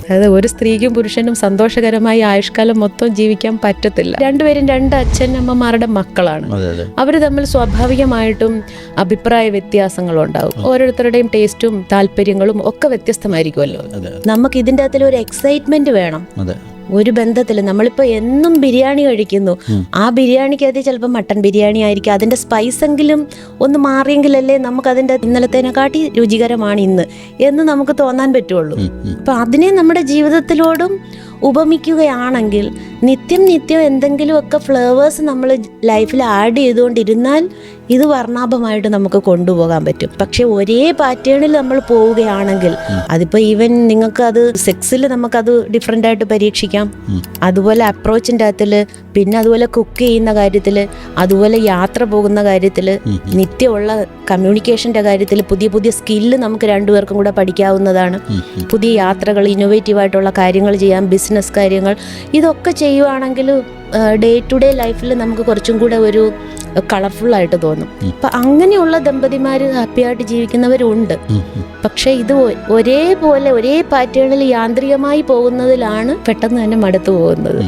അതായത് ഒരു സ്ത്രീക്കും പുരുഷനും സന്തോഷകരമായി ആയുഷ്കാലം മൊത്തം ജീവിക്കാൻ പറ്റത്തില്ല. രണ്ടുപേരും രണ്ട് അച്ഛനമ്മമാരുടെ മക്കളാണ്. അവർ തമ്മിൽ സ്വാഭാവികമായിട്ടും അഭിപ്രായ വ്യത്യാസങ്ങളുണ്ടാവും. ഓരോരുത്തരുടെയും ടേസ്റ്റും താല്പര്യങ്ങളും ഒക്കെ വ്യത്യസ്തമായിരിക്കുമല്ലോ. നമുക്ക് ഇതിൻ്റെ അകത്തിൽ ഒരു എക്സൈറ്റ്മെന്റ് വേണം. ഒരു ബന്ധത്തിൽ നമ്മളിപ്പോൾ എന്നും ബിരിയാണി കഴിക്കുന്നു, ആ ബിരിയാണിക്കകത്ത് ചിലപ്പോൾ മട്ടൺ ബിരിയാണി ആയിരിക്കും, അതിൻ്റെ സ്പൈസ് എങ്കിലും ഒന്ന് മാറിയെങ്കിലല്ലേ നമുക്കതിൻ്റെ ഇന്നലത്തേനെക്കാട്ടി രുചികരമാണ് ഇന്ന് എന്ന് നമുക്ക് തോന്നാൻ പറ്റുള്ളൂ. അപ്പം അതിനെ നമ്മുടെ ജീവിതത്തിലോടും ഉപമിക്കുകയാണെങ്കിൽ നിത്യം എന്തെങ്കിലുമൊക്കെ ഫ്ലേവേഴ്സ് നമ്മൾ ലൈഫിൽ ആഡ് ചെയ്തുകൊണ്ടിരുന്നാൽ ഇത് വർണ്ണാഭമായിട്ട് നമുക്ക് കൊണ്ടുപോകാൻ പറ്റും. പക്ഷെ ഒരേ പാറ്റേണിൽ നമ്മൾ പോവുകയാണെങ്കിൽ അതിപ്പോൾ ഈവൻ നിങ്ങൾക്ക് അത് സെക്സിൽ നമുക്കത് ഡിഫറെൻ്റ് ആയിട്ട് പരീക്ഷിക്കാം. അതുപോലെ അപ്രോച്ചിൻ്റെ അകത്തിൽ, പിന്നെ അതുപോലെ കുക്ക് ചെയ്യുന്ന കാര്യത്തിൽ, അതുപോലെ യാത്ര പോകുന്ന കാര്യത്തിൽ, നിത്യമുള്ള കമ്മ്യൂണിക്കേഷൻ്റെ കാര്യത്തിൽ പുതിയ പുതിയ സ്കില്ല് നമുക്ക് രണ്ടുപേർക്കും കൂടെ പഠിക്കാവുന്നതാണ്. പുതിയ യാത്രകൾ, ഇന്നോവേറ്റീവായിട്ടുള്ള കാര്യങ്ങൾ ചെയ്യാം, ബിസിനസ് കാര്യങ്ങൾ, ഇതൊക്കെ ചെയ്യുവാണെങ്കിൽ ഡേ ടു ഡേ ലൈഫിൽ നമുക്ക് കുറച്ചും കൂടെ ഒരു കളർഫുള്ളായിട്ട് തോന്നും. അപ്പം അങ്ങനെയുള്ള ദമ്പതിമാർ ഹാപ്പിയായിട്ട് ജീവിക്കുന്നവരുണ്ട്. പക്ഷെ ഇത് ഒരേ പാറ്റേണിൽ യാന്ത്രികമായി പോകുന്നതിലാണ് പെട്ടെന്ന് തന്നെ മടുത്തു പോകുന്നത്.